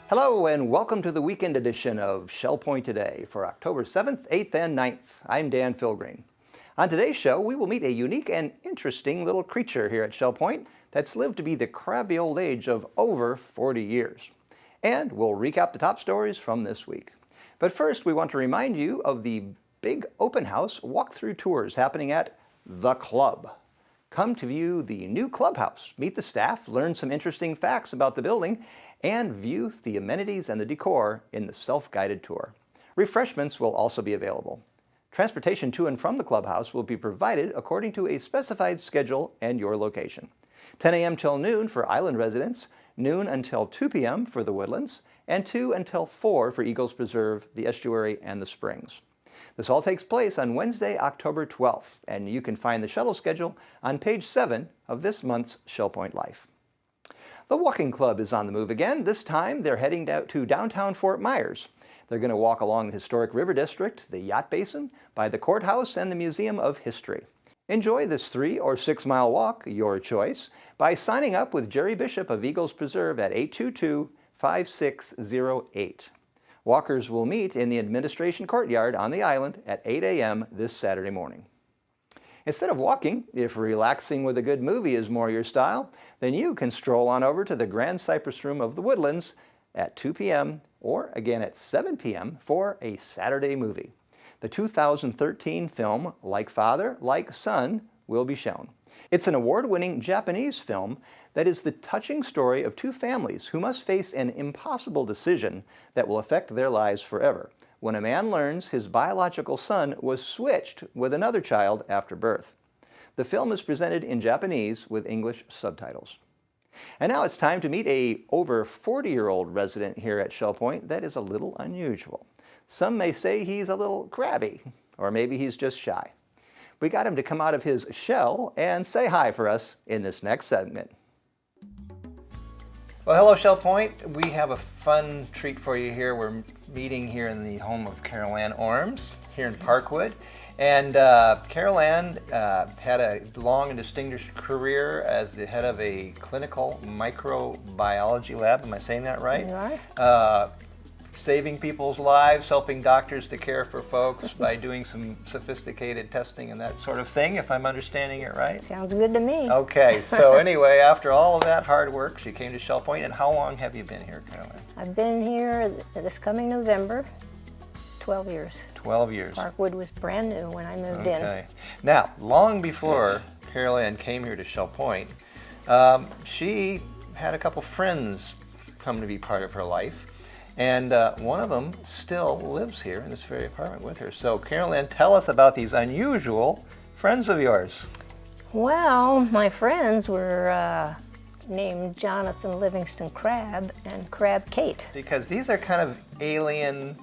Hello and welcome to the weekend edition of Shell Point Today for October 7th, 8th, and 9th. I'm Dan Filgreen. On today's show, we will meet a unique and interesting little creature here at Shell Point that's lived to be the crabby old age of over 40 years. And we'll recap the top stories from this week. But first, we want to remind you of the big open house walkthrough tours happening at The Club. Come to view the new clubhouse, meet the staff, learn some interesting facts about the building, and view the amenities and the decor in the self-guided tour. Refreshments will also be available. Transportation to and from the clubhouse will be provided according to a specified schedule and your location. 10 a.m. till noon for island residents, noon until 2 p.m. for the Woodlands, and 2 until 4 for Eagles Preserve, the Estuary, and the Springs. This all takes place on Wednesday, October 12th, and you can find the shuttle schedule on page 7 of this month's Shell Point Life. The Walking Club is on the move again. This time they're heading to downtown Fort Myers. They're going to walk along the historic River District, the Yacht Basin, by the courthouse and the Museum of History. Enjoy this 3 or 6 mile walk, your choice, by signing up with Jerry Bishop of Eagles Preserve at 822-5608. Walkers will meet in the administration courtyard on the island at 8 a.m. this Saturday morning. Instead of walking, if relaxing with a good movie is more your style, then you can stroll on over to the Grand Cypress Room of the Woodlands at 2 p.m. or again at 7 p.m. for a Saturday movie. The 2013 film Like Father, Like Son will be shown. It's an award-winning Japanese film that is the touching story of two families who must face an impossible decision that will affect their lives forever, when a man learns his biological son was switched with another child after birth. The film is presented in Japanese with English subtitles. And now it's time to meet a over 40-year-old resident here at Shell Point that is a little unusual. Some may say he's a little crabby, or maybe he's just shy. We got him to come out of his shell and say hi for us in this next segment. Well, hello Shell Point. We have a fun treat for you here. We're meeting here in the home of Carol Ann Ormes here in Parkwood. And Carol Ann had a long and distinguished career as the head of a clinical microbiology lab. Am I saying that right? You are. Saving people's lives, helping doctors to care for folks by doing some sophisticated testing and that sort of thing, if I'm understanding it right? Sounds good to me. Okay, so anyway, after all of that hard work, she came to Shell Point. And how long have you been here, Caroline? I've been here this coming November, 12 years. 12 years. Parkwood was brand new when I moved in. Okay. Now, long before Carol Ann came here to Shell Point, she had a couple friends come to be part of her life. And one of them still lives here in this very apartment with her. So Carol Ann, tell us about these unusual friends of yours. Well, my friends were named Jonathan Livingston Crab and Crab Kate. Because these are kind of alien,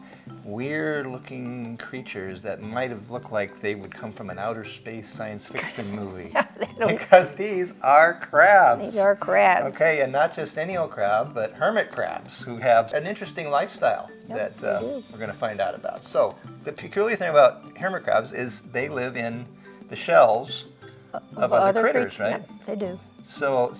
weird-looking creatures that might have looked like they would come from an outer space science fiction movie. Because these are crabs. These are crabs. Okay, and not just any old crab, but hermit crabs who have an interesting lifestyle that we're going to find out about. So, the peculiar thing about hermit crabs is they live in the shells of other critters, right? Yeah, they do. So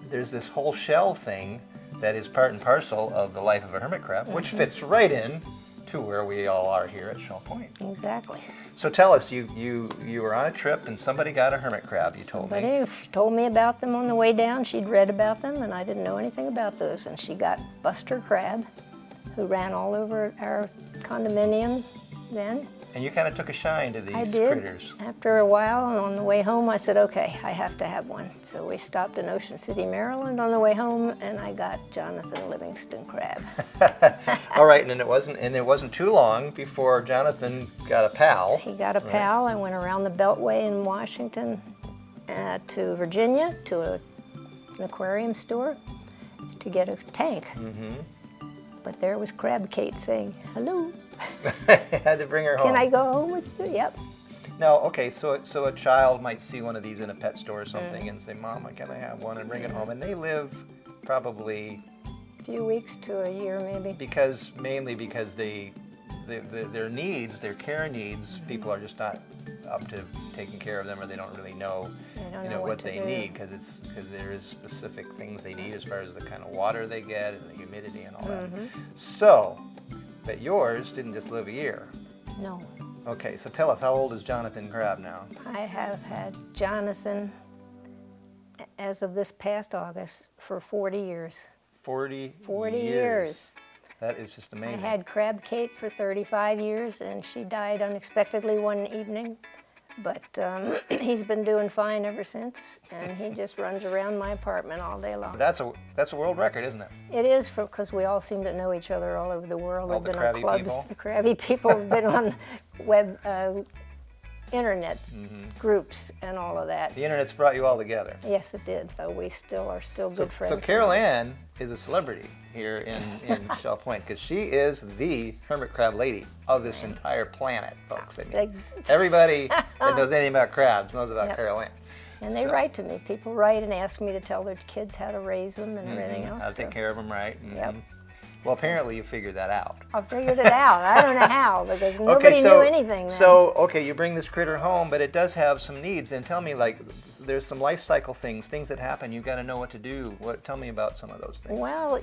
there's this whole shell thing that is part and parcel of the life of a hermit crab, which fits right in to where we all are here at Shell Point. Exactly. So tell us, you were on a trip and somebody got a hermit crab, you told me. Somebody told me about them on the way down. She'd read about them and I didn't know anything about those. And she got Buster Crab, who ran all over our condominium then. And you kind of took a shine to these I did. critters. After a while, and on the way home, I said, okay, I have to have one. So we stopped in Ocean City, Maryland on the way home, and I got Jonathan Livingston Crab. All right, and it wasn't too long before Jonathan got a pal. He got a pal. I went around the Beltway in Washington to Virginia to an aquarium store to get a tank. Mm-hmm. But there was Crab Kate saying, hello. Had to bring her home. Can I go home with you? Yep. Now, okay, so a child might see one of these in a pet store or something and say, Mama, can I have one? And bring it home. And they live probably a few weeks to a year maybe. mainly because their needs, their care needs, people are just not up to taking care of them, or they don't really know, what they need, because there is specific things they need as far as the kind of water they get and the humidity and all that. So, but yours didn't just live a year. No. Okay, so tell us, how old is Jonathan Crab now? I have had Jonathan, as of this past August, for 40 years. 40 years. That is just amazing. I had Crab Kate for 35 years, and she died unexpectedly one evening. But he's been doing fine ever since, and he just runs around my apartment all day long. That's a world record, isn't it? It is, because we all seem to know each other all over the world. All We've the been on crabby clubs. people? The crabby people have been on web, internet groups and all of that. The internet's brought you all together. Yes, it did. We are still good friends. So Carol Ann is a celebrity here in Shell Point, because she is the hermit crab lady of this entire planet, folks. I mean, everybody that knows anything about crabs knows about Carol Ann. And they write to me. People write and ask me to tell their kids how to raise them and everything else. How to take care of them right. Yep. Well, apparently you figured that out. I figured it out. I don't know how, because nobody knew anything then. So, okay, you bring this critter home, but it does have some needs. And tell me, like, there's some life cycle things that happen. You've got to know what to do. Tell me about some of those things. Well,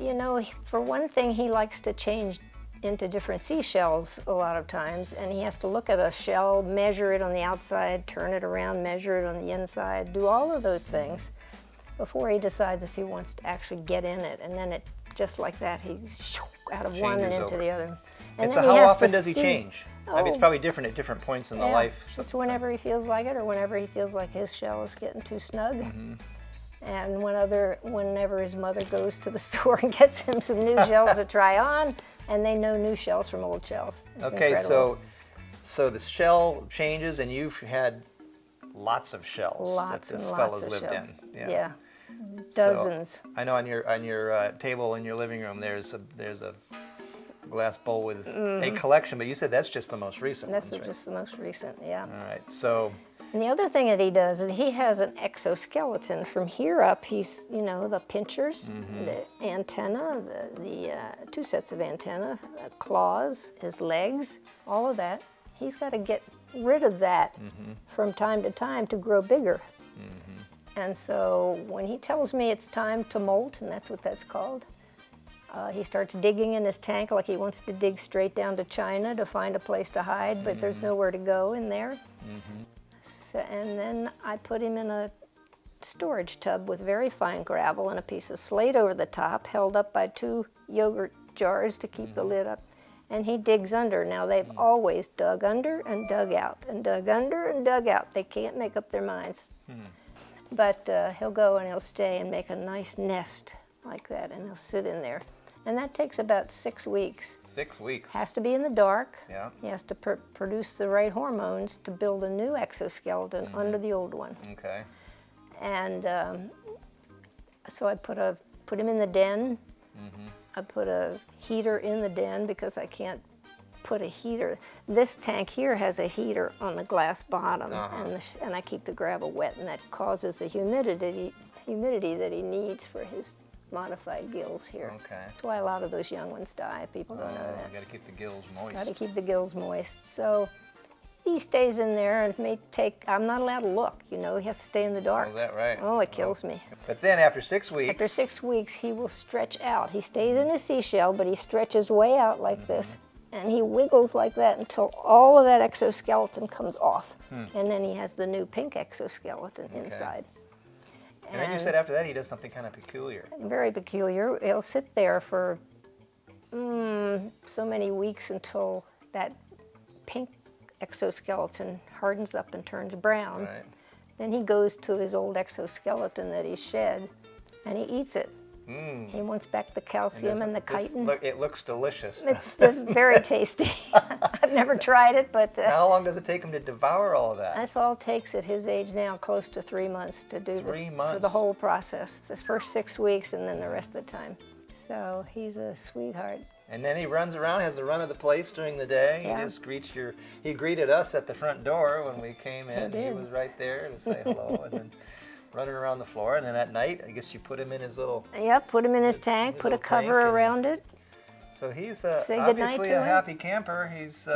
for one thing, he likes to change into different seashells a lot of times, and he has to look at a shell, measure it on the outside, turn it around, measure it on the inside, do all of those things before he decides if he wants to actually get in it. And then just like that, he out of one and into the other. And so how often does he change? I mean, it's probably different at different points in the life. It's whenever he feels like it, or whenever he feels like his shell is getting too snug. And whenever his mother goes to the store and gets him some new shells to try on, and they know new shells from old shells. It's incredible. So the shell changes, and you've had lots of shells that this fellow's lived in. Yeah. Dozens. So, I know on your table in your living room there's a glass bowl with a collection, but you said that's just the most recent That's ones, right? just the most recent, yeah. All right, so. And the other thing that he does is he has an exoskeleton. From here up, he's, the pinchers, the antenna, the two sets of antenna, claws, his legs, all of that. He's got to get rid of that from time to time to grow bigger. And so when he tells me it's time to molt, and that's what that's called, he starts digging in his tank like he wants to dig straight down to China to find a place to hide, but there's nowhere to go in there. So, and then I put him in a storage tub with very fine gravel and a piece of slate over the top, held up by 2 yogurt jars to keep the lid up. And he digs under. Now, they've always dug under and dug out, and dug under and dug out. They can't make up their minds. But he'll go and he'll stay and make a nice nest like that, and he'll sit in there. And that takes about 6 weeks. 6 weeks. Has to be in the dark. Yeah. He has to produce the right hormones to build a new exoskeleton under the old one. Okay. And so I put him in the den. I put a heater in the den because I can't put a heater. This tank here has a heater on the glass bottom, and I keep the gravel wet, and that causes the humidity that he needs for his modified gills here. Okay. That's why a lot of those young ones die. People don't know that. Got to keep the gills moist. Got to keep the gills moist. So he stays in there and may take, I'm not allowed to look, he has to stay in the dark. Oh, is that right? Oh, it kills me. But then after 6 weeks. After 6 weeks, he will stretch out. He stays in his seashell, but he stretches way out like this, and he wiggles like that until all of that exoskeleton comes off. And then he has the new pink exoskeleton inside. And then you said after that he does something kind of peculiar. Very peculiar. He'll sit there for so many weeks until that pink exoskeleton hardens up and turns brown. Right. Then he goes to his old exoskeleton that he shed, and he eats it. He wants back the calcium and the chitin. It looks delicious. It's very tasty. I've never tried it, but... How long does it take him to devour all of that? That's all it takes at his age now, close to 3 months to do 3 months? For the whole process. This first 6 weeks and then the rest of the time. So he's a sweetheart. And then he runs around, has the run of the place during the day. Yeah. He just he greeted us at the front door when we came in. He did. Was right there to say hello, and then running around the floor. And then at night, I guess you put him in his little... Yep, put him in his tank, put a cover around it. So he's Say goodnight obviously to a him. happy camper. He is.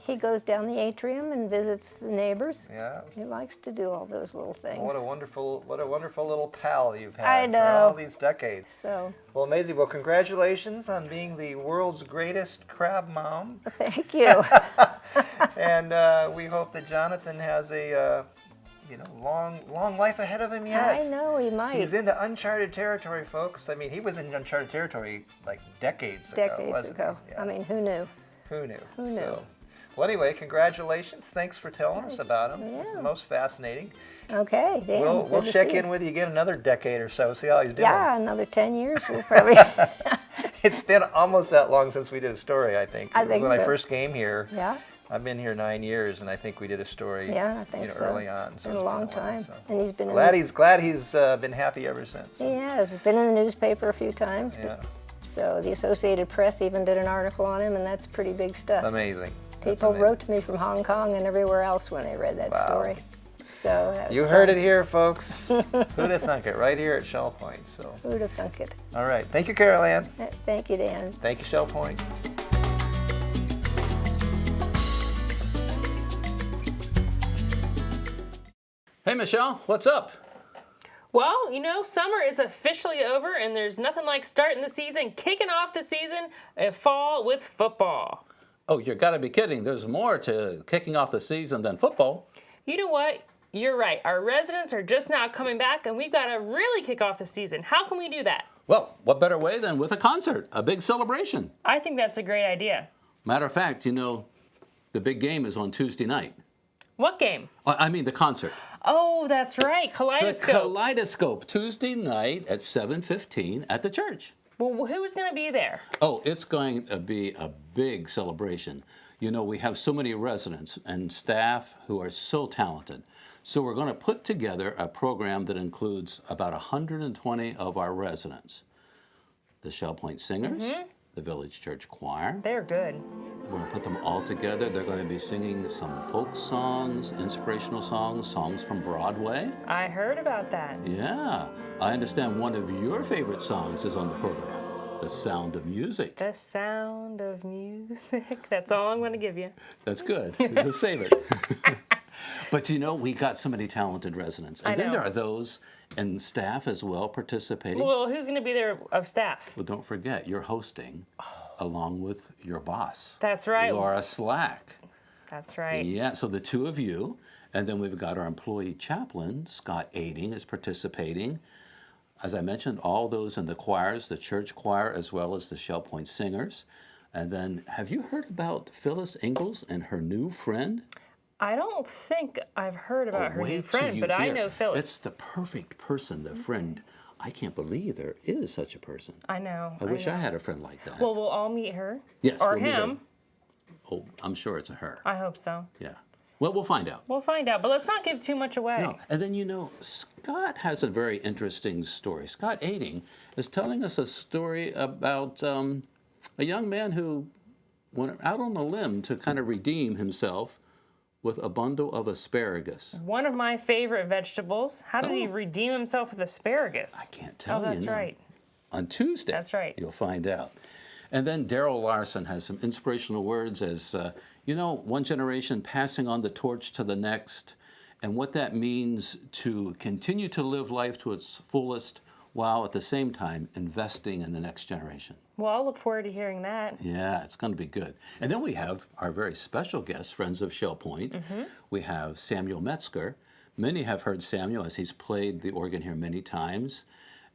He goes down the atrium and visits the neighbors. Yeah. He likes to do all those little things. What a wonderful little pal you've had I for know. all these decades. So, Well, Maisie, well, congratulations on being the world's greatest crab mom. thank you. And we hope that Jonathan has a long life ahead of him yet. I know he might. He's into uncharted territory, folks. I mean, he was in uncharted territory like decades ago, wasn't he? Yeah. I mean, who knew? Who knew? Who knew? So, well, anyway, congratulations. Thanks for telling us about him. It's Yeah. the most fascinating. Okay, Dan. We'll good to check see in you. with you again another decade or so, see how he's doing. Yeah, another 10 years we'll probably. It's been almost that long since we did a story, I think. I think when I so. first came here, Yeah, I've been here 9 years, and I think we did a story yeah, I think so. early on. It's So been a it's long while, time. so. And he's been Glad in he's been happy ever since. He has. He's been in the newspaper a few times. Yeah. So the Associated Press even did an article on him, and that's pretty big stuff. Amazing. That's People amazing. wrote to me from Hong Kong and everywhere else when they read that Wow. story. So that was You heard fun. it here, folks. Who'd have thunk it? Right here at Shell Point. So, Who'd have thunk it? all right. Thank you, Carol Ann. Thank you, Dan. Thank you, Shell Point. Hey, Michelle, what's up? Well, summer is officially over, and there's nothing like starting the season, kicking off the season, fall with football. Oh, you gotta be kidding. There's more to kicking off the season than football. You know what? You're right. Our residents are just now coming back, and we've got to really kick off the season. How can we do that? Well, what better way than with a concert, a big celebration? I think that's a great idea. Matter of fact, the big game is on Tuesday night. What game? I mean the concert. Oh, that's right. The Kaleidoscope. Kaleidoscope, Tuesday night at 7:15 at the church. Well, who's going to be there? Oh, it's going to be a big celebration. We have so many residents and staff who are so talented. So we're going to put together a program that includes about 120 of our residents. The Shell Point Singers, the Village Church Choir. They're good. We're going to put them all together. They're going to be singing some folk songs, inspirational songs, songs from Broadway. I heard about that. Yeah, I understand one of your favorite songs is on the program, The Sound of Music. The sound of music. That's all I'm going to give you. That's good. We'll save it. But we got so many talented residents. And I then know. there are those in staff as well participating. Well, who's going to be there of staff? Well, don't forget, you're hosting along with your boss. That's right. Laura Slack. That's right. Yeah, so the two of you. And then we've got our employee chaplain, Scott Aiding, is participating. As I mentioned, all those in the choirs, the church choir, as well as the Shell Point Singers. And then, have you heard about Phyllis Ingalls and her new friend? I don't think I've heard about her new Wait till friend, you but I hear. know Phyllis. It's the perfect person, the friend. I can't believe there is such a person. I know. I wish know. I had a friend like that. Well, we'll all meet her. Yes, Or we'll meet her. him. Oh, I'm sure it's a her. I hope so. Yeah. Well, we'll find out. We'll find out, but let's not give too much away. No. And then, Scott has a very interesting story. Scott Aiding is telling us a story about a young man who went out on a limb to kind of redeem himself with a bundle of asparagus. One of my favorite vegetables. How did he redeem himself with asparagus? I can't tell Oh, you. that's now. right. On Tuesday. That's right. You'll find out. And then Daryl Larson has some inspirational words as, one generation passing on the torch to the next, and what that means to continue to live life to its fullest while at the same time investing in the next generation. Well, I'll look forward to hearing that. Yeah, it's going to be good. And then we have our very special guests, friends of Shell Point. We have Samuel Metzger. Many have heard Samuel as he's played the organ here many times.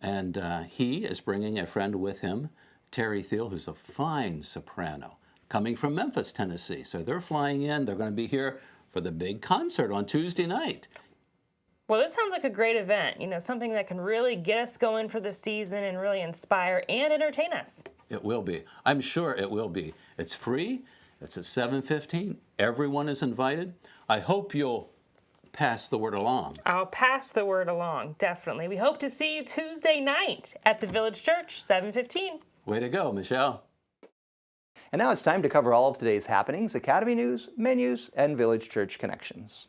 And he is bringing a friend with him, Terry Thiel, who's a fine soprano, coming from Memphis, Tennessee. So they're flying in. They're going to be here for the big concert on Tuesday night. Well, this sounds like a great event. Something that can really get us going for the season and really inspire and entertain us. It will be. I'm sure it will be. It's free. It's at 7:15. Everyone is invited. I hope you'll pass the word along. I'll pass the word along, definitely. We hope to see you Tuesday night at the Village Church, 7:15. Way to go, Michelle. And now it's time to cover all of today's happenings, Academy news, menus, and Village Church connections.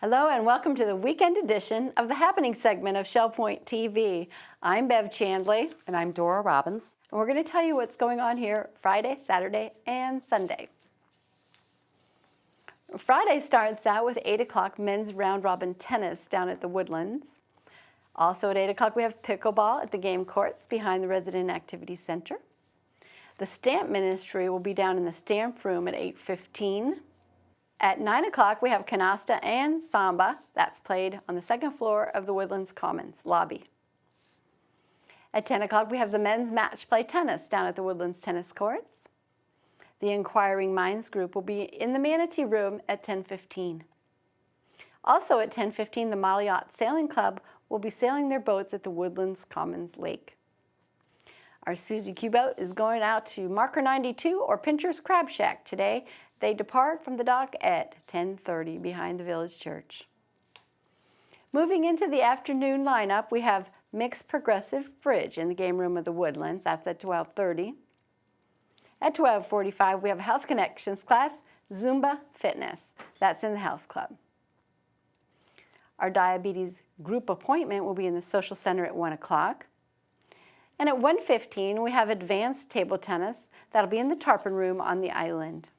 Hello and welcome to the weekend edition of the Happening segment of Shell Point TV. I'm Bev Chandley. And I'm Dora Robbins. And we're going to tell you what's going on here Friday, Saturday, and Sunday. Friday starts out with 8 o'clock men's round robin tennis down at the Woodlands. Also at 8 o'clock we have pickleball at the game courts behind the Resident Activity Center. The stamp ministry will be down in the stamp room at 8:15. At 9 o'clock, we have canasta and samba. That's played on the second floor of the Woodlands Commons lobby. At 10 o'clock, we have the men's match play tennis down at the Woodlands tennis courts. The Inquiring Minds group will be in the Manatee Room at 10:15. Also at 10:15, the Malayot Sailing Club will be sailing their boats at the Woodlands Commons Lake. Our Susie Q boat is going out to Marker 92 or Pincher's Crab Shack today. They depart from the dock at 10:30 behind the village church. Moving into the afternoon lineup, we have Mixed Progressive Bridge in the game room of the Woodlands. That's at 12:30. At 12:45, we have Health Connections class, Zumba Fitness. That's in the Health Club. Our diabetes group appointment will be in the Social Center at 1 o'clock. And at 1:15, we have advanced table tennis. That'll be in the Tarpon Room on the island.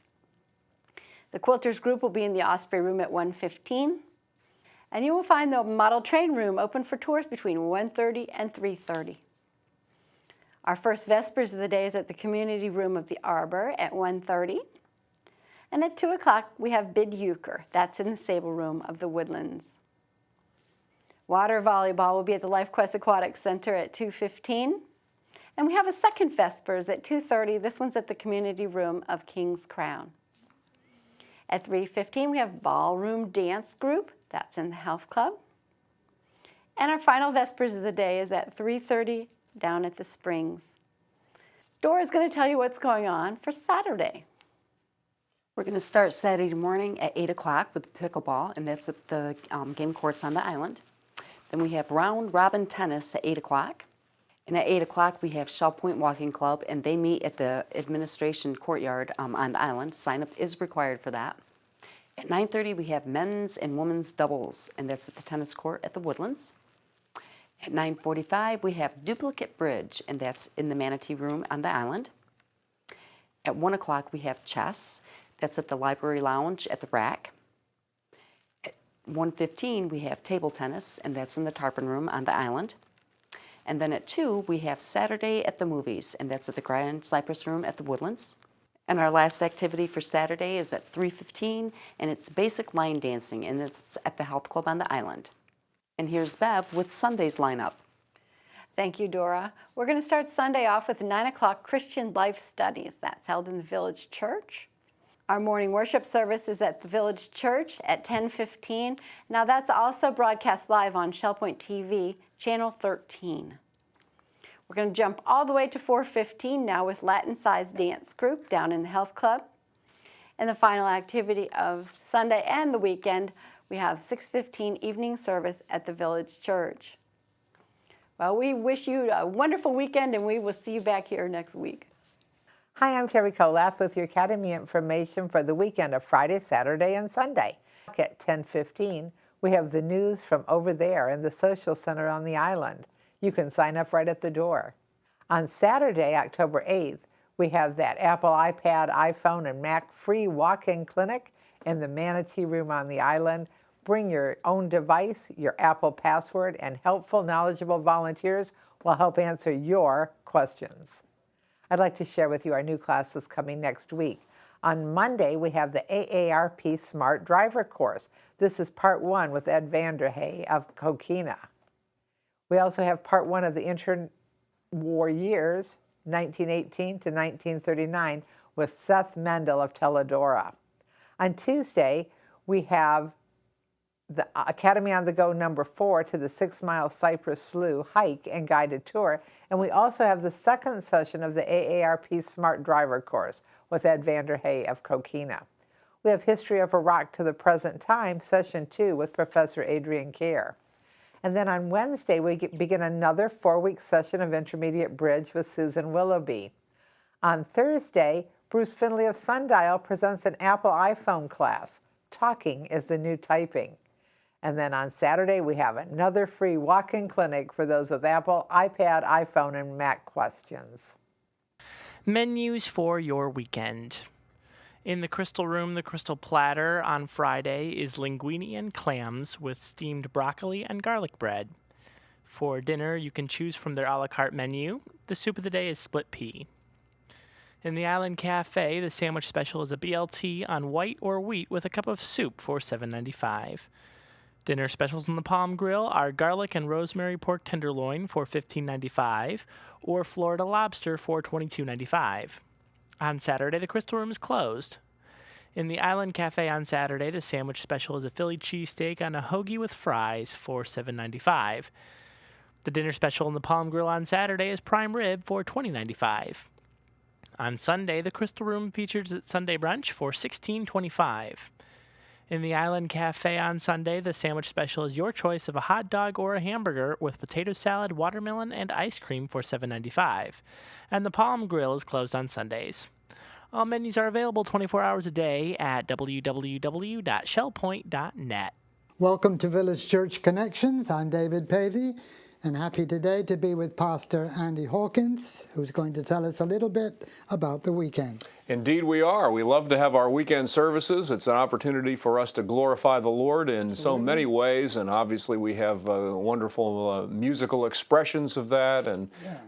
The Quilters group will be in the Osprey Room at 1:15. And you will find the Model Train Room open for tours between 1:30 and 3:30. Our first Vespers of the day is at the Community Room of the Arbor at 1:30. And at 2 o'clock, we have Bid Euchre. That's in the Sable Room of the Woodlands. Water volleyball will be at the Life Quest Aquatic Center at 2:15. And we have a second Vespers at 2:30. This one's at the Community Room of King's Crown. At 3:15, we have Ballroom Dance Group. That's in the Health Club. And our final Vespers of the day is at 3:30 down at the Springs. Dora's going to tell you what's going on for Saturday. We're going to start Saturday morning at 8 o'clock with pickleball, and that's at the game courts on the island. Then we have round robin tennis at 8 o'clock. And at 8 o'clock, we have Shell Point Walking Club, and they meet at the administration courtyard on the island. Sign up is required for that. At 9:30, we have men's and women's doubles, and that's at the tennis court at the Woodlands. At 9:45, we have duplicate bridge, and that's in the Manatee Room on the island. At 1 o'clock, we have chess. That's at the Library Lounge at the Rack. At 1:15, we have table tennis, and that's in the Tarpon Room on the island. And then at 2, we have Saturday at the Movies, and that's at the Grand Cypress Room at the Woodlands. And our last activity for Saturday is at 3:15, and it's basic line dancing, and it's at the Health Club on the island. And here's Bev with Sunday's lineup. Thank you, Dora. We're going to start Sunday off with 9 o'clock Christian Life Studies. That's held in the Village Church. Our morning worship service is at the Village Church at 10:15. Now that's also broadcast live on Shell Point TV, Channel 13. We're going to jump all the way to 4:15 now with Latin Size Dance Group down in the Health Club. And the final activity of Sunday and the weekend, we have 6:15 evening service at the Village Church. Well, we wish you a wonderful weekend, and we will see you back here next week. Hi, I'm Terry Kolath with your Academy information for the weekend of Friday, Saturday, and Sunday. At 10:15, we have the news from over there in the Social Center on the island. You can sign up right at the door. On Saturday, October 8th, we have that Apple iPad, iPhone, and Mac free walk-in clinic in the Manatee Room on the island. Bring your own device, your Apple password, and helpful, knowledgeable volunteers will help answer your questions. I'd like to share with you our new classes coming next week. On Monday, we have the AARP Smart Driver course. This is part 1 with Ed Vanderhey of Coquina. We also have part 1 of the interwar years, 1918 to 1939, with Seth Mendel of Teledora. On Tuesday, we have the Academy on the Go number 4 to the 6-mile Cypress Slough hike and guided tour. And we also have the second session of the AARP Smart Driver course with Ed Vanderhey of Coquina. We have History of Iraq to the Present Time, session 2 with Professor Adrian Kerr. And then on Wednesday, we begin another 4-week session of Intermediate Bridge with Susan Willoughby. On Thursday, Bruce Finley of Sundial presents an Apple iPhone class. Talking is the new typing. And then on Saturday, we have another free walk-in clinic for those with Apple, iPad, iPhone, and Mac questions. Menus for your weekend. In the Crystal Room, the Crystal Platter on Friday is linguine and clams with steamed broccoli and garlic bread. For dinner, you can choose from their a la carte menu. The soup of the day is split pea. In the Island Cafe, the sandwich special is a BLT on white or wheat with a cup of soup for $7.95. Dinner specials on the Palm Grill are garlic and rosemary pork tenderloin for $15.95 or Florida lobster for $22.95. On Saturday, the Crystal Room is closed. In the Island Cafe on Saturday, the sandwich special is a Philly cheesesteak on a hoagie with fries for $7.95. The dinner special in the Palm Grill on Saturday is prime rib for $20.95. On Sunday, the Crystal Room features its Sunday brunch for $16.25. In the Island Cafe on Sunday, the sandwich special is your choice of a hot dog or a hamburger with potato salad, watermelon, and ice cream for $7.95. And the Palm Grill is closed on Sundays. All menus are available 24 hours a day at www.shellpoint.net. Welcome to Village Church Connections. I'm David Pavey, and happy today to be with Pastor Andy Hawkins, who's going to tell us a little bit about the weekend. Indeed we are. We love to have our weekend services. It's an opportunity for us to glorify the Lord in so many ways, and obviously we have wonderful musical expressions of that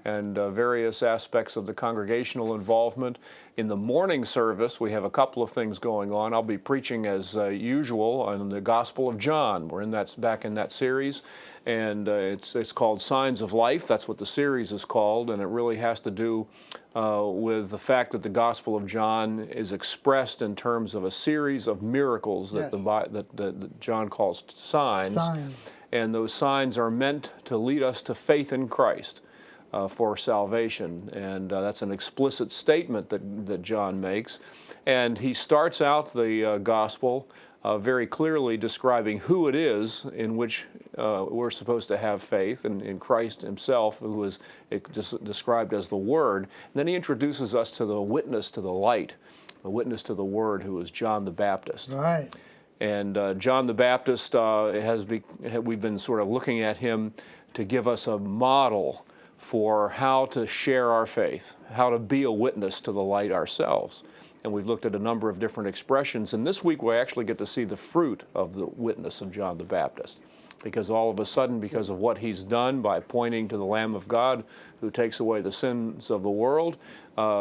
and various aspects of the congregational involvement. In the morning service, we have a couple of things going on. I'll be preaching as usual on the Gospel of John. We're back in that series, and it's called Signs of Life. That's what the series is called, and it really has to do with the fact that the Gospel of John is expressed in terms of a series of miracles that, that John calls signs. And those signs are meant to lead us to faith in Christ for salvation. And that's an explicit statement that John makes. And he starts out the Gospel very clearly describing who it is in which we're supposed to have faith, in Christ himself, who is described as the Word. And then he introduces us to the witness to the light, the witness to the Word, who is John the Baptist. Right. And John the Baptist, we've been sort of looking at him to give us a model for how to share our faith, how to be a witness to the light ourselves. And we've looked at a number of different expressions. And this week we actually get to see the fruit of the witness of John the Baptist. Because all of a sudden, because of what he's done by pointing to the Lamb of God who takes away the sins of the world,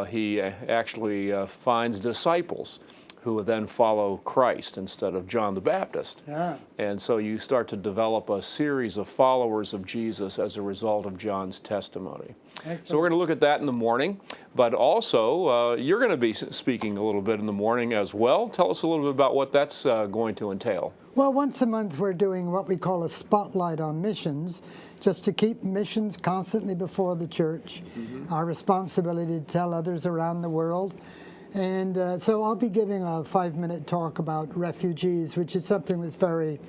he actually finds disciples who then follow Christ instead of John the Baptist. Yeah. And so you start to develop a series of followers of Jesus as a result of John's testimony. Excellent. So we're going to look at that in the morning, but also you're going to be speaking a little bit in the morning as well. Tell us a little bit about what that's going to entail. Well, once a month we're doing what we call a spotlight on missions, just to keep missions constantly before the church, our responsibility to tell others around the world. And so I'll be giving a 5-minute talk about refugees, which is something that's very,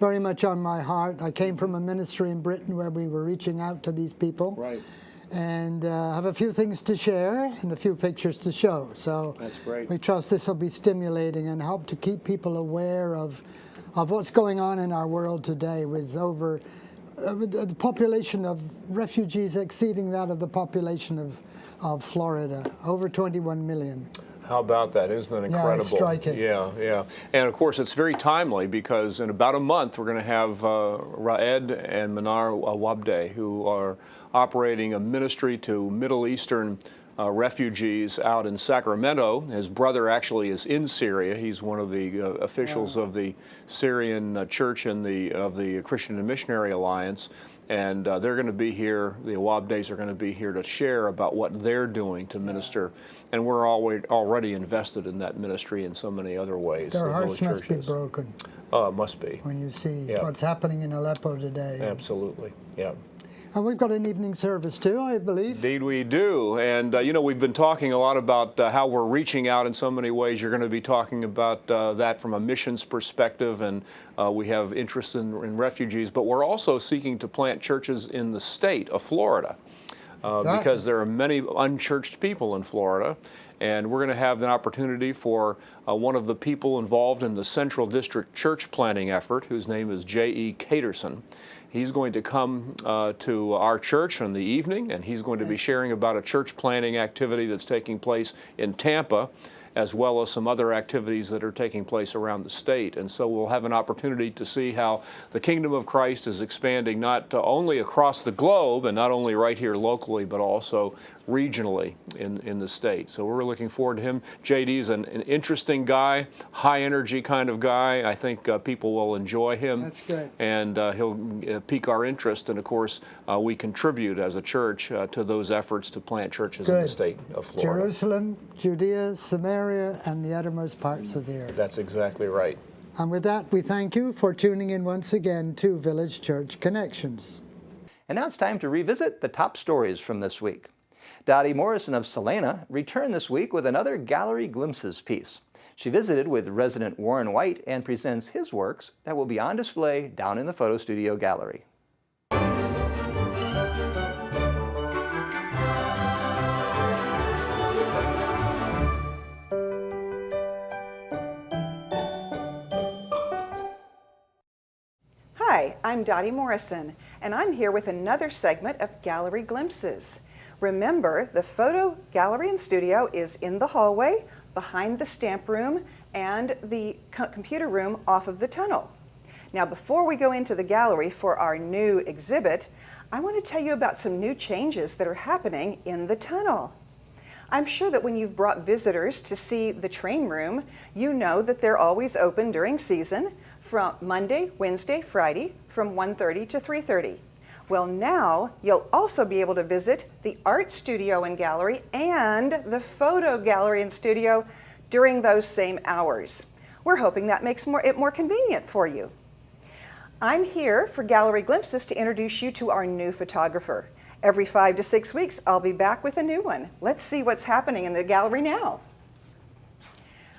very much on my heart. I came from a ministry in Britain where we were reaching out to these people. Right. And have a few things to share and a few pictures to show. So that's great. We trust this will be stimulating and help to keep people aware of what's going on in our world today, with over the population of refugees exceeding that of the population of Florida, over 21 million. How about that? Isn't it incredible? Yeah, it's striking. Yeah. And of course, it's very timely because in about a month, we're going to have Raed and Manar Awabde, who are operating a ministry to Middle Eastern refugees out in Sacramento. His brother actually is in Syria. He's one of the officials of the Syrian church and of the Christian and Missionary Alliance. And they're going to be here, the Awabdes are going to be here to share about what they're doing to minister. And we're already invested in that ministry in so many other ways. Their hearts must be broken. Must be. When you see what's happening in Aleppo today. Absolutely, yeah. And we've got an evening service too, I believe. Indeed we do. And, we've been talking a lot about how we're reaching out in so many ways. You're going to be talking about that from a missions perspective, and we have interest in refugees. But we're also seeking to plant churches in the state of Florida. because there are many unchurched people in Florida. And we're going to have an opportunity for one of the people involved in the Central District church planting effort, whose name is J.E. Caterson. He's going to come to our church in the evening, and he's going to be sharing about a church planting activity that's taking place in Tampa, as well as some other activities that are taking place around the state. And so we'll have an opportunity to see how the kingdom of Christ is expanding not only across the globe and not only right here locally, but also regionally in the state. So we're looking forward to him. JD is an interesting guy, high energy kind of guy. I think people will enjoy him. That's good. And he'll pique our interest. And of course, we contribute as a church to those efforts to plant churches in the state of Florida. Jerusalem, Judea, Samaria, and the uttermost parts of the earth. That's exactly right. And with that, we thank you for tuning in once again to Village Church Connections. And now it's time to revisit the top stories from this week. Dottie Morrison of Salina returned this week with another Gallery Glimpses piece. She visited with resident Warren White and presents his works that will be on display down in the Photo Studio Gallery. Hi, I'm Dottie Morrison, and I'm here with another segment of Gallery Glimpses. Remember, the photo gallery and studio is in the hallway, behind the stamp room, and the computer room off of the tunnel. Now, before we go into the gallery for our new exhibit, I want to tell you about some new changes that are happening in the tunnel. I'm sure that when you've brought visitors to see the train room, you know that they're always open during season from Monday, Wednesday, Friday, from 1:30 to 3:30. Well, now you'll also be able to visit the art studio and gallery and the photo gallery and studio during those same hours. We're hoping that makes it more convenient for you. I'm here for Gallery Glimpses to introduce you to our new photographer. Every 5 to 6 weeks, I'll be back with a new one. Let's see what's happening in the gallery now.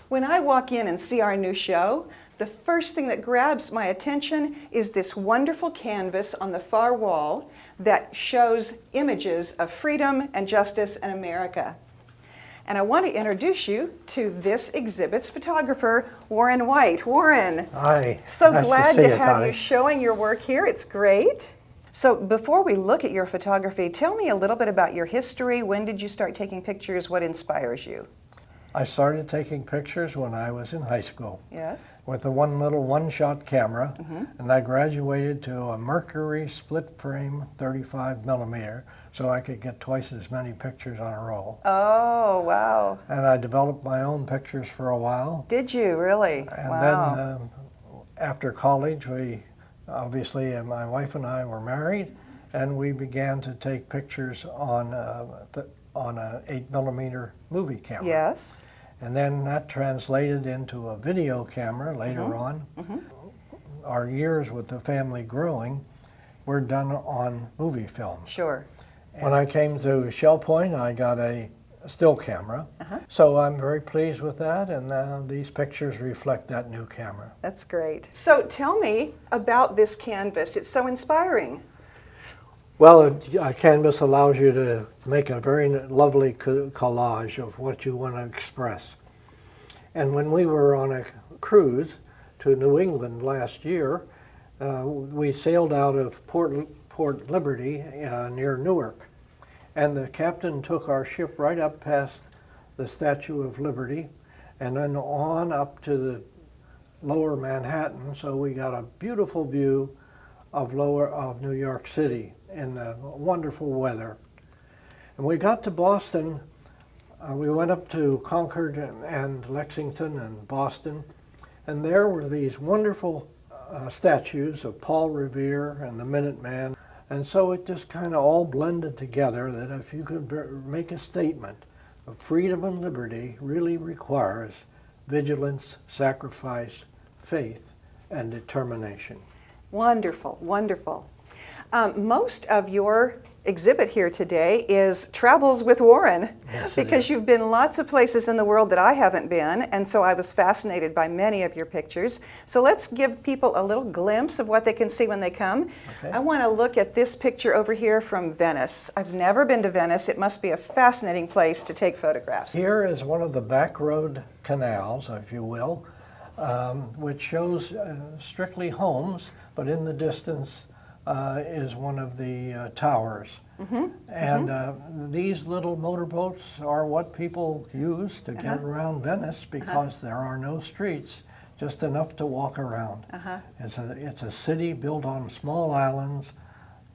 When I walk in and see our new show, the first thing that grabs my attention is this wonderful canvas on the far wall that shows images of freedom and justice in America. And I want to introduce you to this exhibit's photographer, Warren White. Warren. Hi. So nice glad to, see to you, have Tony. you showing your work here. It's great. So before we look at your photography, tell me a little bit about your history. When did you start taking pictures? What inspires you? I started taking pictures when I was in high school. Yes. With a one-shot camera, and I graduated to a Mercury split frame 35 millimeter, so I could get twice as many pictures on a roll. Oh, wow. And I developed my own pictures for a while. Did you really? And Wow. then after college, my wife and I were married, and we began to take pictures on an 8 millimeter movie camera. Yes. And then that translated into a video camera later on. Our years with the family growing were done on movie films. Sure. When I came to Shell Point, I got a still camera. So I'm very pleased with that, and these pictures reflect that new camera. That's great. So tell me about this canvas. It's so inspiring. Well, a canvas allows you to make a very lovely collage of what you want to express. And when we were on a cruise to New England last year, we sailed out of Port Liberty near Newark. And the captain took our ship right up past the Statue of Liberty and then on up to the lower Manhattan. So we got a beautiful view of New York City in wonderful weather. And we got to Boston. We went up to Concord and Lexington and Boston, and there were these wonderful statues of Paul Revere and the Minuteman. And so it just kind of all blended together that if you could make a statement of freedom and liberty really requires vigilance, sacrifice, faith, and determination. Wonderful, wonderful. Most of your exhibit here today is Travels with Warren, because you've been lots of places in the world that I haven't been, and so I was fascinated by many of your pictures. So let's give people a little glimpse of what they can see when they come. Okay. I want to look at this picture over here from Venice. I've never been to Venice. It must be a fascinating place to take photographs. Here is one of the back road canals, if you will, which shows strictly homes, but in the distance is one of the towers. And these little motorboats are what people use to get around Venice, because there are no streets, just enough to walk around. It's a city built on small islands,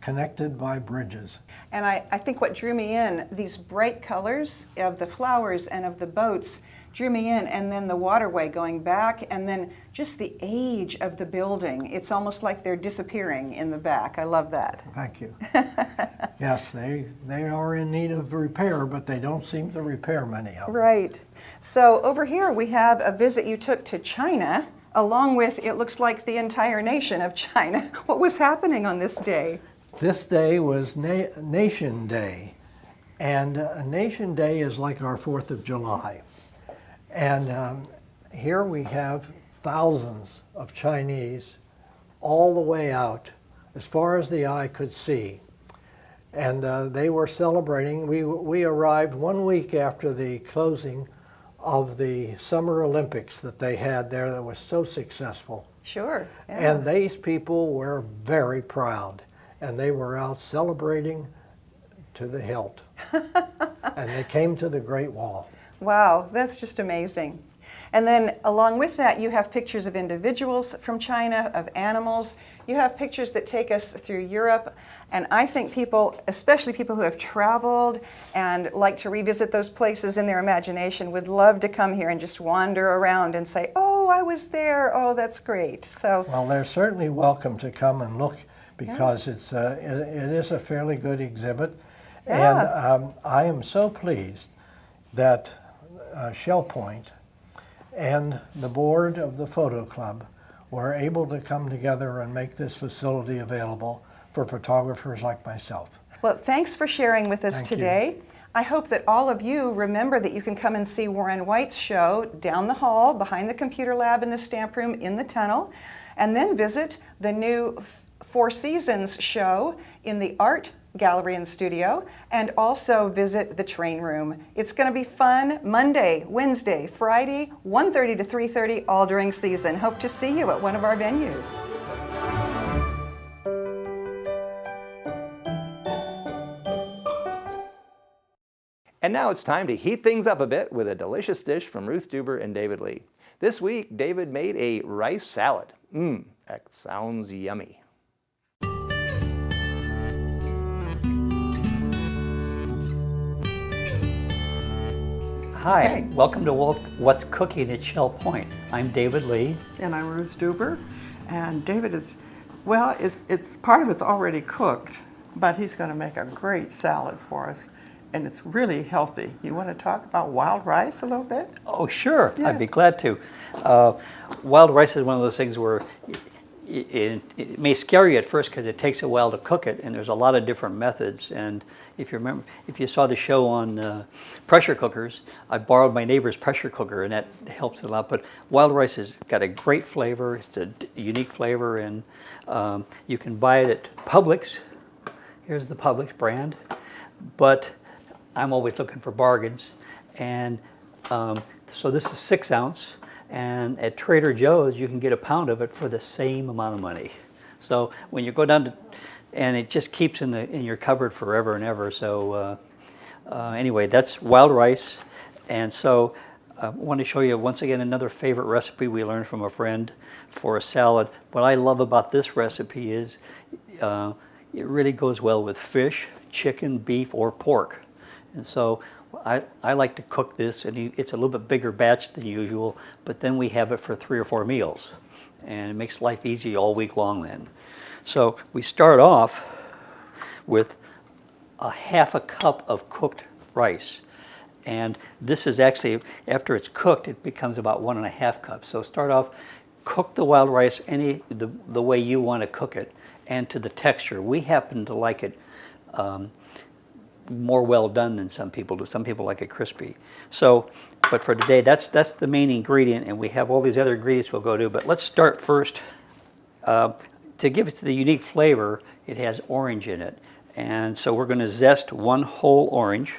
connected by bridges. And I think what drew me in, these bright colors of the flowers and of the boats drew me in, and then the waterway going back, and then just the age of the building. It's almost like they're disappearing in the back. I love that. Thank you. Yes, they are in need of repair, but they don't seem to repair many of them. Right. So over here we have a visit you took to China, along with, it looks like, the entire nation of China. What was happening on this day? This day was Nation Day, and Nation Day is like our 4th of July. And here we have thousands of Chinese all the way out, as far as the eye could see. And they were celebrating. We arrived 1 week after the closing of the Summer Olympics that they had there that was so successful. Sure. Yeah. And these people were very proud, and they were out celebrating to the hilt. And they came to the Great Wall. Wow, that's just amazing. And then along with that, you have pictures of individuals from China, of animals. You have pictures that take us through Europe. And I think people, especially people who have traveled and like to revisit those places in their imagination, would love to come here and just wander around and say, oh, I was there. Oh, that's great. So, well, they're certainly welcome to come and look, because it is a fairly good exhibit. Yeah. And I am so pleased that Shell Point and the board of the photo club were able to come together and make this facility available for photographers like myself. Well, thanks for sharing with us Thank today. you. I hope that all of you remember that you can come and see Warren White's show down the hall, behind the computer lab in the stamp room in the tunnel, and then visit the new Four Seasons show in the art gallery and studio, and also visit the train room. It's going to be fun Monday, Wednesday, Friday, 1:30 to 3:30, all during season. Hope to see you at one of our venues. And now it's time to heat things up a bit with a delicious dish from Ruth Duber and David Lee. This week, David made a rice salad. That sounds yummy. Hi, welcome to What's Cooking at Shell Point. I'm David Lee. And I'm Ruth Duber. And David is, well, it's part of it's already cooked, but he's going to make a great salad for us. And it's really healthy. You want to talk about wild rice a little bit? Oh, sure. Yeah. I'd be glad to. Wild rice is one of those things where it may scare you at first because it takes a while to cook it, and there's a lot of different methods. And if you remember, if you saw the show on pressure cookers, I borrowed my neighbor's pressure cooker, and that helps a lot. But wild rice has got a great flavor. It's a unique flavor, and you can buy it at Publix. Here's the Publix brand. But I'm always looking for bargains, and so this is 6 ounce, and at Trader Joe's you can get a pound of it for the same amount of money. So when you go down to, and it just keeps in your cupboard forever and ever. So anyway, that's wild rice, and so I want to show you once again another favorite recipe we learned from a friend for a salad. What I love about this recipe is it really goes well with fish, chicken, beef, or pork. And so I like to cook this, and it's a little bit bigger batch than usual, but then we have it for 3 or 4 meals. And it makes life easy all week long then. So we start off with a half a cup of cooked rice. And this is actually, after it's cooked, it becomes about 1.5 cups. So start off, cook the wild rice the way you want to cook it. and to the texture. We happen to like it more well done than some people do. Some people like it crispy. So, but for today, that's the main ingredient, and we have all these other ingredients we'll go to. But let's start first. To give it the unique flavor, it has orange in it. And so we're going to zest one whole orange.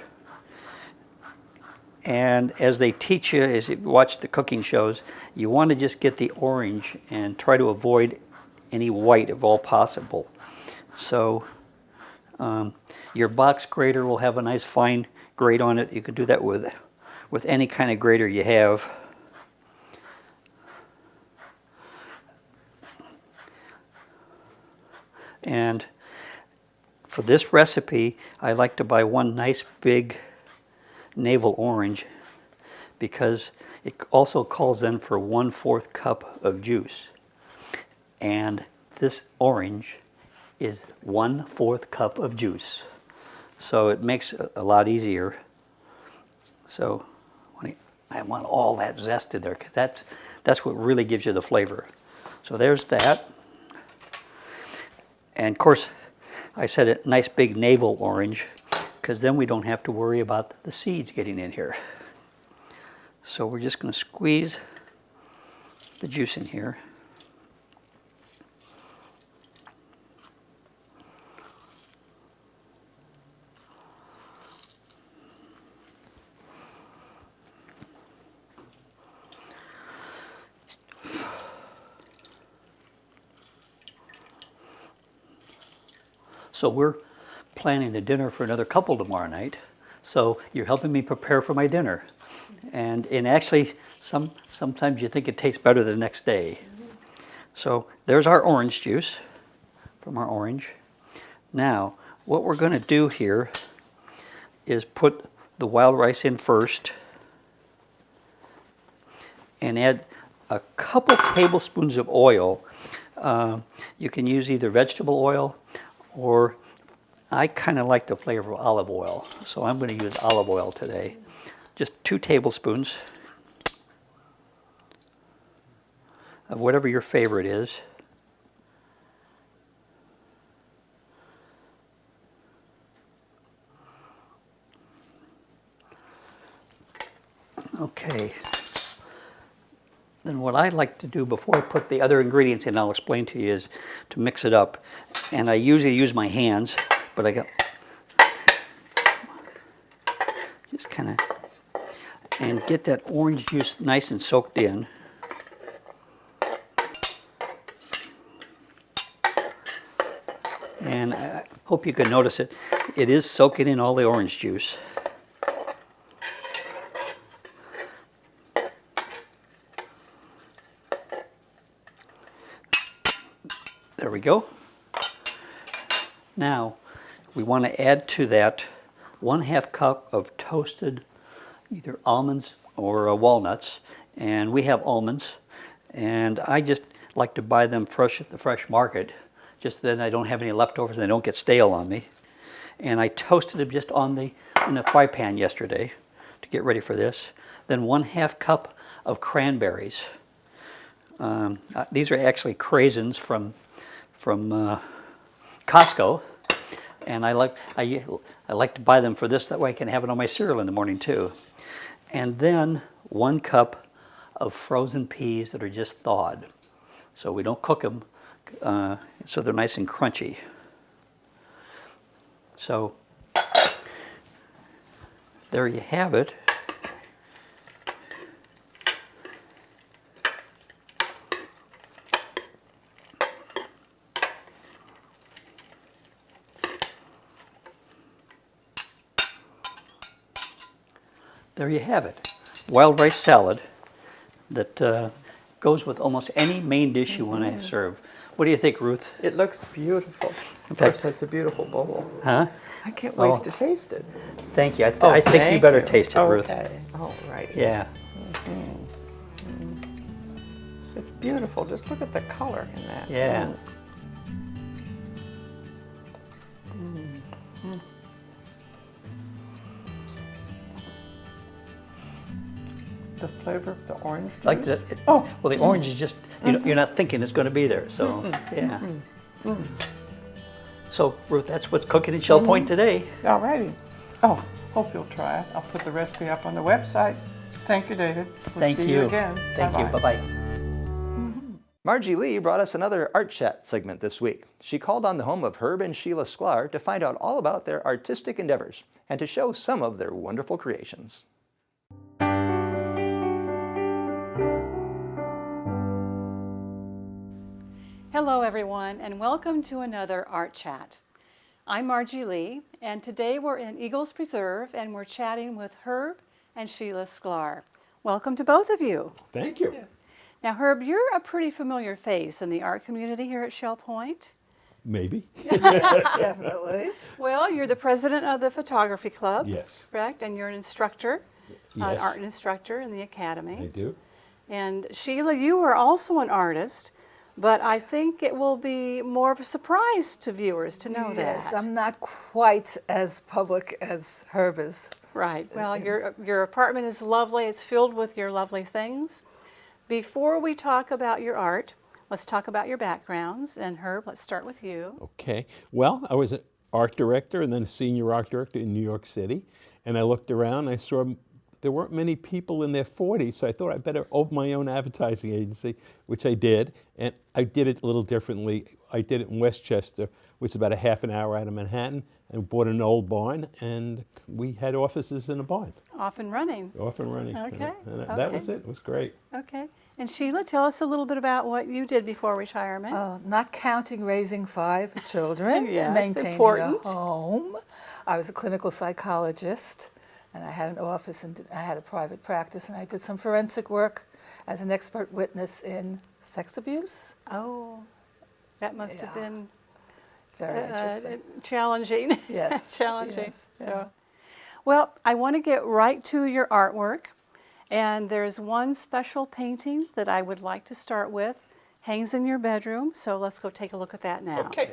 And as they teach you, as you watch the cooking shows, you want to just get the orange and try to avoid any white if all possible. So your box grater will have a nice fine grate on it. You can do that with any kind of grater you have. And for this recipe, I like to buy one nice big navel orange because it also calls then for 1/4 cup of juice. And this orange is 1/4 cup of juice. So it makes it a lot easier. So I want all that zest in there because that's what really gives you the flavor. So there's that. And of course, I said a nice big navel orange because then we don't have to worry about the seeds getting in here. So we're just going to squeeze the juice in here. So we're planning a dinner for another couple tomorrow night. So you're helping me prepare for my dinner. And actually, sometimes you think it tastes better the next day. So there's our orange juice from our orange. Now, what we're going to do here is put the wild rice in first and add a couple tablespoons of oil. You can use either vegetable oil or I kind of like the flavor of olive oil, so I'm going to use olive oil today. Just 2 tablespoons of whatever your favorite is. Okay. Then what I like to do before I put the other ingredients in, I'll explain to you, is to mix it up. And I usually use my hands, but I got just kind of, and get that orange juice nice and soaked in. And I hope you can notice it. It is soaking in all the orange juice. There we go. Now, we want to add to that 1/2 cup of toasted either almonds or walnuts. And we have almonds. And I just like to buy them fresh at the fresh market. Just then I don't have any leftovers and they don't get stale on me. And I toasted them just in the fry pan yesterday to get ready for this. Then 1/2 cup of cranberries. These are actually craisins from Costco, and I like to buy them for this. That way I can have it on my cereal in the morning too. And then 1 cup of frozen peas that are just thawed, so we don't cook them, so they're nice and crunchy. So there you have it. There you have it, wild rice salad that goes with almost any main dish you want to serve. What do you think, Ruth? It looks beautiful. In Of course, fact, that's a beautiful bowl. huh? I can't wait to taste it. Thank you. I think you better taste it, Ruth. Okay, all right. Yeah. It's beautiful. Just look at the color in that. Yeah. The flavor of the orange juice. Like well, the orange is just you're not thinking it's going to be there. So yeah. So Ruth, that's what's cooking in Shell Point today. All righty. Oh, hope you'll try it. I'll put the recipe up on the website. Thank you, David. We'll Thank see you. you again. Thank you. Bye-bye. Margie Lee brought us another Art Chat segment this week. She called on the home of Herb and Sheila Sklar to find out all about their artistic endeavors and to show some of their wonderful creations. Hello everyone and welcome to another Art Chat. I'm Margie Lee and today we're in Eagles Preserve and we're chatting with Herb and Sheila Sklar. Welcome to both of you. Thank you. Now Herb, you're a pretty familiar face in the art community here at Shell Point. Maybe. Definitely. Well, you're the president of the photography club. Yes. Correct? And you're an instructor, an Yes. art instructor in the academy. I do. And Sheila, you are also an artist, but I think it will be more of a surprise to viewers to know Yes, that. I'm not quite as public as Herb is. Right. Well, your apartment is lovely. It's filled with your lovely things. Before we talk about your art, let's talk about your backgrounds. And Herb, let's start with you. Okay. Well, I was an art director and then a senior art director in New York City. And I looked around and I saw there weren't many people in their 40s, so I thought I'd better open my own advertising agency, which I did. And I did it a little differently. I did it in Westchester, which is about a half an hour out of Manhattan, and bought an old barn, and we had offices in a barn. Off and running. Off and running. Okay. And that was it. It was great. Okay. And Sheila, tell us a little bit about what you did before retirement. Not counting raising 5 children, Yes, maintaining important. a home. I was a clinical psychologist, and I had an office and I had a private practice, and I did some forensic work as an expert witness in sex abuse. Oh, that must have been Very interesting. challenging. Yes. Challenging. Yes, So, well, I want to get right to your artwork. And there's one special painting that I would like to start with. Hangs in your bedroom, so let's go take a look at that now. Okay.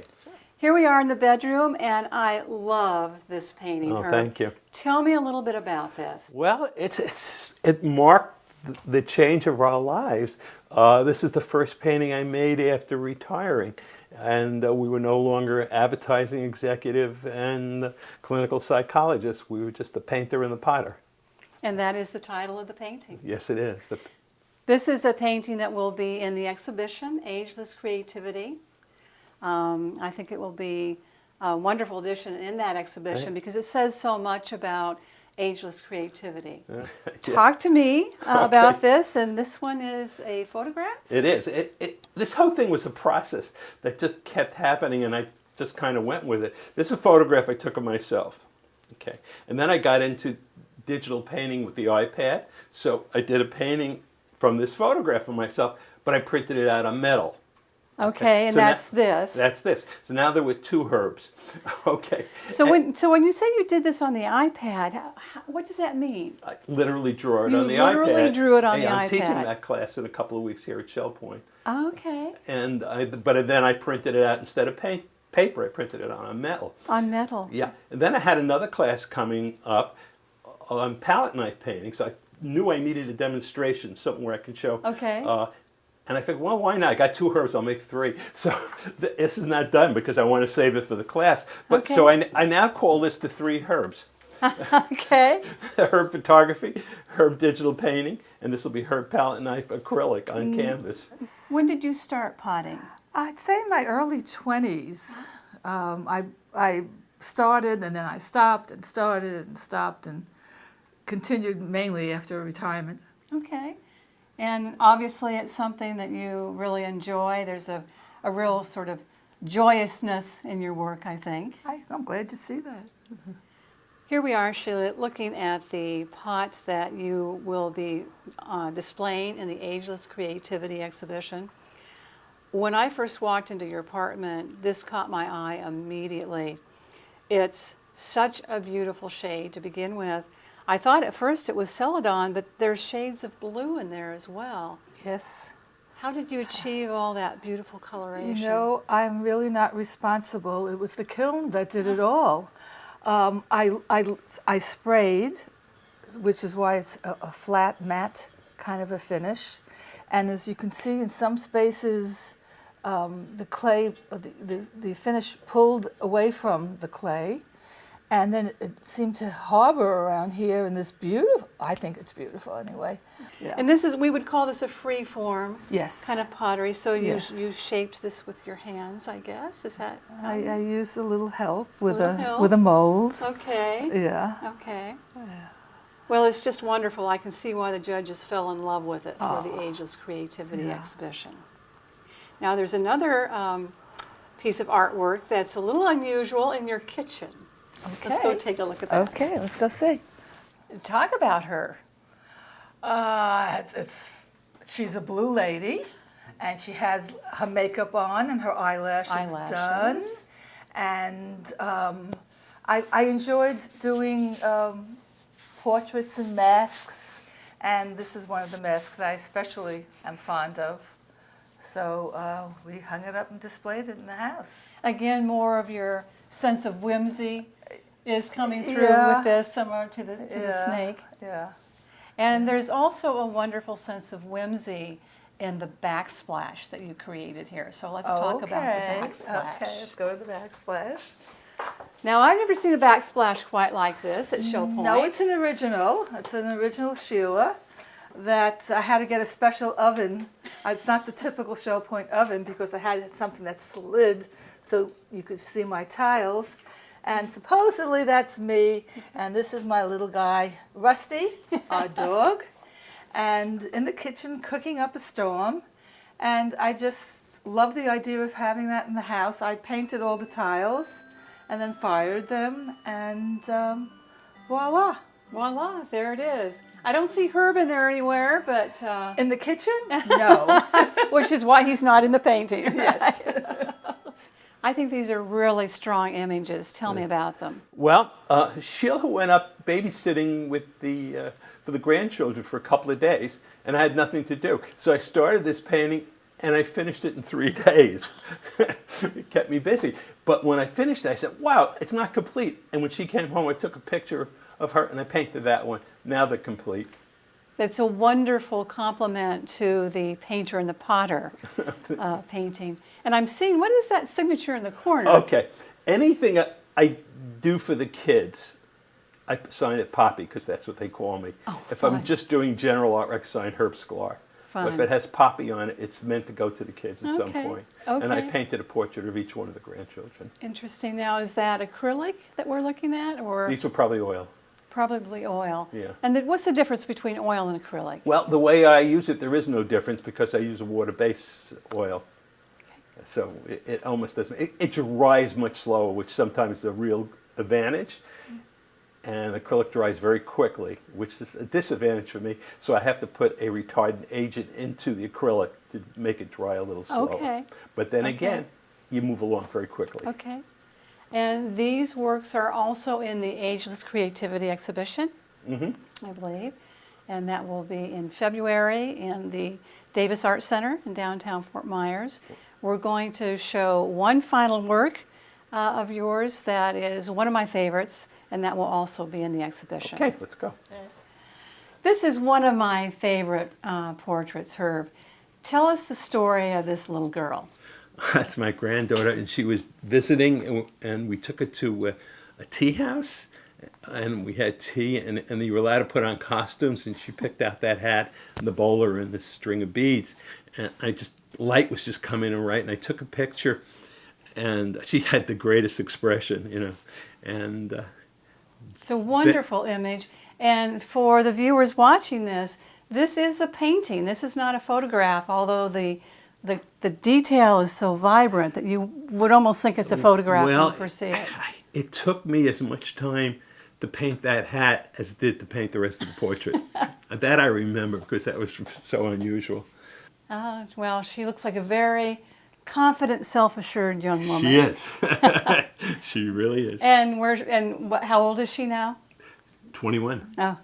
Here we are in the bedroom, and I love this painting. Oh, Herb. thank you. Tell me a little bit about this. Well, it marked the change of our lives. This is the first painting I made after retiring. And we were no longer advertising executive and clinical psychologist. We were just the painter and the potter. And that is the title of the painting. Yes, it is. This is a painting that will be in the exhibition, Ageless Creativity. I think it will be a wonderful addition in that exhibition because it says so much about ageless creativity. Yeah. Talk to me about this, and this one is a photograph? It is. This whole thing was a process that just kept happening, and I just kind of went with it. This is a photograph I took of myself. Okay, and then I got into digital painting with the iPad. So I did a painting from this photograph of myself, but I printed it out on metal. Okay, and so that's this. That's this. So now there were 2 Herbs. Okay. So when you say you did this on the iPad, what does that mean? I literally drew it You on the iPad. literally drew it on the I'm iPad. teaching that class in a couple of weeks here at Shell Point. Okay. And but then I printed it out instead of paper. I printed it on metal. On metal. Yeah. And then I had another class coming up on palette knife painting, so I knew I needed a demonstration, something where I can show. Okay. And I figured, well, why not? I got 2 Herbs, I'll make 3. So this is not done because I want to save it for the class. But Okay. so I now call this the 3 Herbs. Okay. Herb photography, Herb digital painting, and this will be Herb palette knife acrylic on canvas. When did you start potting? I'd say in my early 20s. I started and then I stopped and started and stopped and continued mainly after retirement. Okay. And obviously it's something that you really enjoy. There's a real sort of joyousness in your work, I think. I'm glad to see that. Here we are, Sheila, looking at the pot that you will be displaying in the Ageless Creativity exhibition. When I first walked into your apartment, this caught my eye immediately. It's such a beautiful shade to begin with. I thought at first it was celadon, but there's shades of blue in there as well. Yes. How did you achieve all that beautiful coloration? You know, I'm really not responsible. It was the kiln that did it all. I sprayed, which is why it's a flat matte kind of a finish. And as you can see, in some spaces the clay, the finish pulled away from the clay, and then it seemed to harbor around here in this beautiful, I think it's beautiful anyway. Yeah. And this is, we would call this a free form Yes. kind of pottery. So Yes. you shaped this with your hands, I guess. Is that? I used a little help with Little a mold. Okay. Yeah. Okay. Well, it's just wonderful. I can see why the judges fell in love with it for the Ageless Creativity exhibition. Now, there's another piece of artwork that's a little unusual in your kitchen. Okay. Let's go take a look at that. Okay, let's go see. Talk about her. She's a blue lady, and she has her makeup on and her eyelashes done. And I enjoyed doing portraits and masks, and this is one of the masks that I especially am fond of. So we hung it up and displayed it in the house. Again, more of your sense of whimsy is coming through with this, similar to the snake. Yeah. And there's also a wonderful sense of whimsy in the backsplash that you created here. So let's talk about the backsplash. Okay, let's go to the backsplash. Now, I've never seen a backsplash quite like this at Show Point. No, it's an original. It's an original Sheila that I had to get a special oven. It's not the typical Show Point oven because I had something that slid so you could see my tiles. And supposedly that's me, and this is my little guy, Rusty, our dog, and in the kitchen cooking up a storm. And I just love the idea of having that in the house. I painted all the tiles and then fired them, and voila. Voila, there it is. I don't see Herb in there anywhere, but... in the kitchen? No. Which is why he's not in the painting. Yes. I think these are really strong images. Tell me about them. Well, Sheila went up babysitting with for the grandchildren for a couple of days, and I had nothing to do. So I started this painting, and I finished it in 3 days. It kept me busy. But when I finished it, I said, wow, it's not complete. And when she came home, I took a picture of her, and I painted that one. Now they're complete. It's a wonderful compliment to the painter and the potter painting. And I'm seeing, what is that signature in the corner? Okay. Anything I do for the kids, I sign it Poppy, because that's what they call me. Oh, if fun. I'm just doing general art, I sign Herb Sklar. But if Fun. it has Poppy on it, it's meant to go to the kids at some Okay, point. And I okay. painted a portrait of each one of the grandchildren. Interesting. Now, is that acrylic that we're looking at, or These were probably oil. probably oil? Yeah. And then what's the difference between oil and acrylic? Well, the way I use it, there is no difference because I use a water-based oil. So it almost doesn't. It dries much slower, which sometimes is a real advantage. And acrylic dries very quickly, which is a disadvantage for me. So I have to put a retardant agent into the acrylic to make it dry a little slower. Okay. But then Okay. again, you move along very quickly. Okay. And these works are also in the Ageless Creativity exhibition, I believe. And that will be in February in the Davis Art Center in downtown Fort Myers. We're going to show one final work of yours that is one of my favorites, and that will also be in the exhibition. Okay, let's go. This is one of my favorite portraits, Herb. Tell us the story of this little girl. That's my granddaughter, and she was visiting, and we took her to a tea house, and we had tea, and you were allowed to put on costumes, and she picked out that hat and the bowler and the string of beads, and light was just coming in right, and I took a picture, and she had the greatest expression, you know, and... It's a wonderful image, and for the viewers watching this is a painting. This is not a photograph, although the detail is so vibrant that you would almost think it's a photograph when you first see it. It took me as much time to paint that hat as it did to paint the rest of the portrait. That I remember because that was so unusual. Well, she looks like a very confident, self-assured young woman. She is. She really is. And how old is she now? 21. Oh,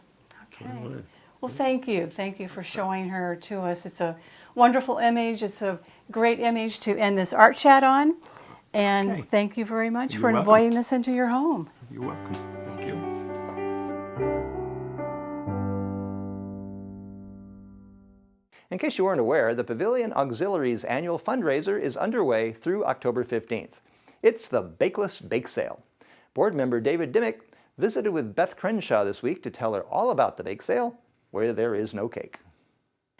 okay. 21. Well, thank you. Thank you for showing her to us. It's a wonderful image. It's a great image to end this art chat on. And thank you very much for inviting us into your home. You're welcome. Thank you. In case you weren't aware, the Pavilion Auxiliary's annual fundraiser is underway through October 15th. It's the Bakeless Bake Sale. Board member David Dimmick visited with Beth Crenshaw this week to tell her all about the bake sale, where there is no cake.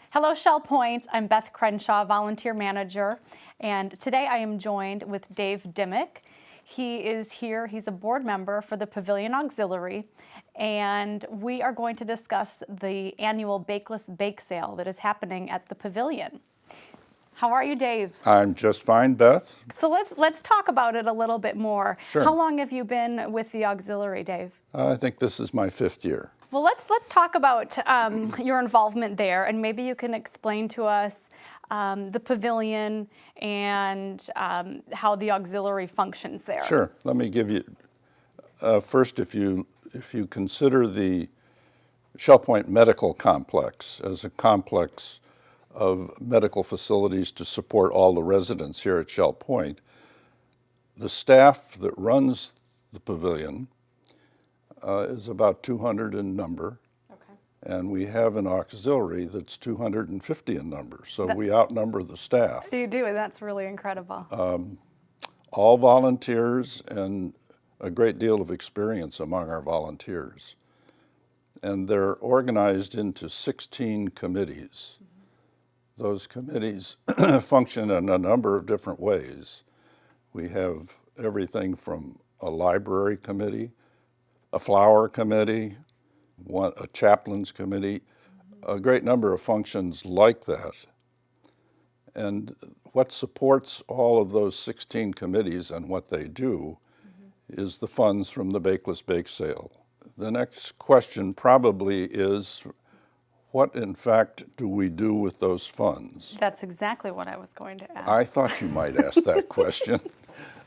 Hello, Shell Point. I'm Beth Crenshaw, volunteer manager, and today I am joined with Dave Dimmick. He is here, he's a board member for the Pavilion Auxiliary, and we are going to discuss the annual Bakeless Bake Sale that is happening at the Pavilion. How are you, Dave? I'm just fine, Beth. So let's talk about it a little bit more. Sure. How long have you been with the Auxiliary, Dave? I think this is my 5th year. Well, let's talk about your involvement there, and maybe you can explain to us the pavilion and how the auxiliary functions there. Sure. Let me give you first, if you consider the Shell Point Medical Complex as a complex of medical facilities to support all the residents here at Shell Point, the staff that runs the pavilion is about 200 in number. And we have an auxiliary that's 250 in number, so we outnumber the staff. You do, and that's really incredible. All volunteers and a great deal of experience among our volunteers. And they're organized into 16 committees. Those committees function in a number of different ways. We have everything from a library committee, a flower committee, a chaplain's committee, a great number of functions like that. And what supports all of those 16 committees and what they do is the funds from the Bakeless Bake Sale. The next question probably is, what in fact do we do with those funds? That's exactly what I was going to ask. I thought you might ask that question.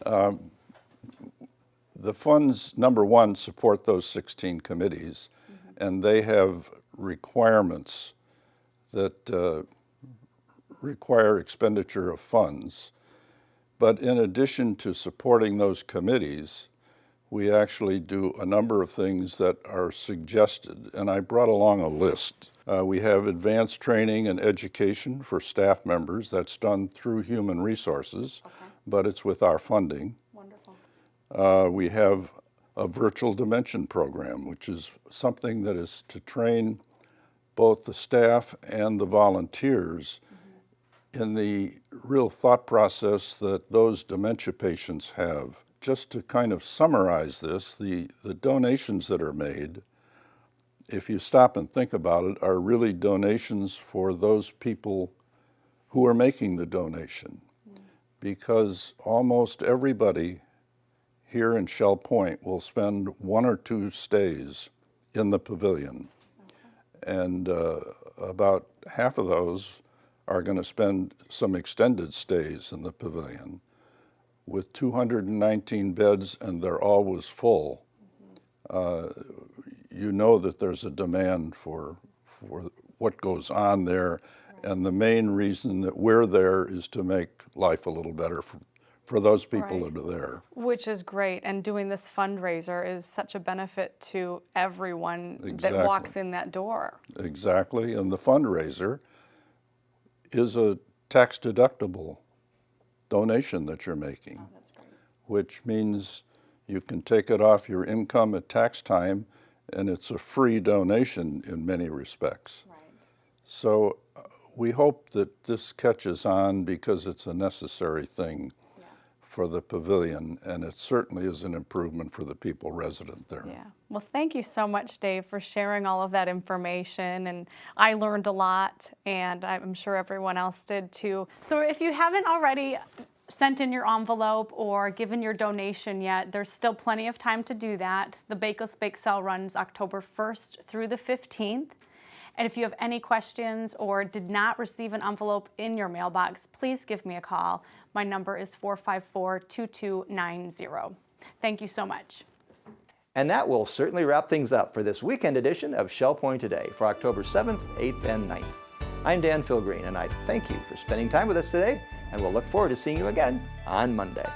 The funds, number one, support those 16 committees, and they have requirements that require expenditure of funds. But in addition to supporting those committees, we actually do a number of things that are suggested, and I brought along a list. We have advanced training and education for staff members. That's done through Human Resources, but it's with our funding. Wonderful. We have a virtual dimension program, which is something that is to train both the staff and the volunteers in the real thought process that those dementia patients have. Just to kind of summarize this, the donations that are made, if you stop and think about it, are really donations for those people who are making the donation. Because almost everybody here in Shell Point will spend 1 or 2 stays in the pavilion. And about half of those are going to spend some extended stays in the pavilion. With 219 beds and they're always full, you know that there's a demand for what goes on there. And the main reason that we're there is to make life a little better for those people that are there. Which is great, and doing this fundraiser is such a benefit to everyone that walks in that door. Exactly, and the fundraiser is a tax-deductible donation that you're making, which means you can take it off your income at tax time, and it's a free donation in many respects. So we hope that this catches on because it's a necessary thing for the pavilion, and it certainly is an improvement for the people resident there. Yeah. Well, thank you so much, Dave, for sharing all of that information, and I learned a lot, and I'm sure everyone else did too. So if you haven't already sent in your envelope or given your donation yet, there's still plenty of time to do that. The Bakeless Bake Sale runs October 1st through the 15th. And if you have any questions or did not receive an envelope in your mailbox, please give me a call. My number is 454-2290. Thank you so much. And that will certainly wrap things up for this weekend edition of Shell Point Today for October 7th, 8th, and 9th. I'm Dan Philgreen, and I thank you for spending time with us today, and we'll look forward to seeing you again on Monday.